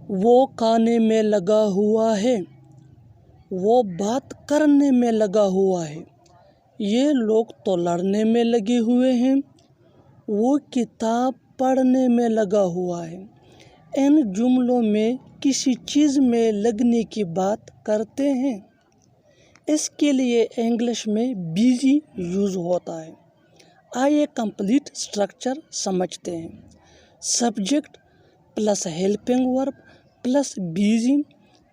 وہ کھانے میں لگا ہوا ہے، وہ بات کرنے میں لگا ہوا ہے، یہ لوگ تو لڑنے میں لگے ہوئے ہیں، وہ کتاب پڑھنے میں لگا ہوا ہے۔ ان جملوں میں کسی چیز میں لگنے کی بات کرتے ہیں۔ اس کے لیے انگلش میں بیزی یوز ہوتا ہے۔ آئیے کمپلیٹ اسٹرکچر سمجھتے ہیں۔ Subject plus helping verb plus busy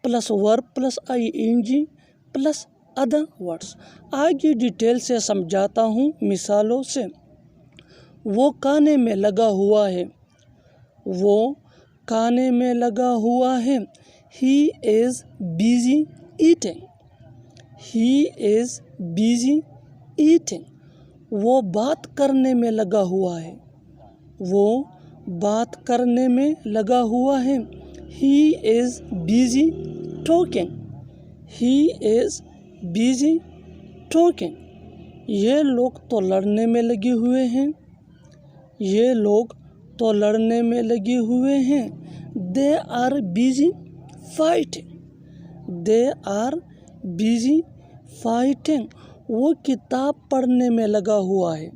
plus verb plus I N G plus other words. آگے ڈیٹیل سے سمجھاتا ہوں مثالوں سے۔ وہ کھانے میں لگا ہوا ہے، وہ کھانے میں لگا ہوا ہے۔ He is busy eating. He is busy eating. وہ بات کرنے میں لگا ہوا ہے، وہ بات کرنے میں لگا ہوا ہے۔ He is busy talking. He is busy talking. یہ لوگ تو لڑنے میں لگے ہوئے ہیں، یہ لوگ تو لڑنے میں لگے ہوئے ہیں۔ They are busy fighting. They are busy fighting. وہ کتاب پڑھنے میں لگا ہوا ہے،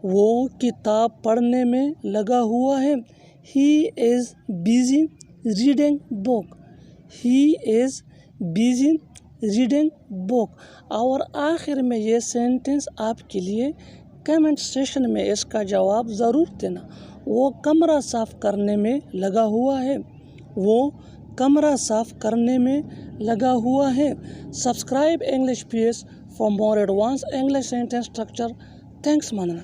وہ کتاب پڑھنے میں لگا ہوا ہے۔ He is busy reading book. He is busy reading book. اور آخر میں یہ سینٹنس آپ کے لیے کمنٹ سیکشن میں اس کا جواب ضرور دینا۔ وہ کمرہ صاف کرنے میں لگا ہوا ہے، وہ کمرہ صاف کرنے میں لگا ہوا ہے۔ Subscribe English pace for more advanced English sentence structure. Thanks ماننا۔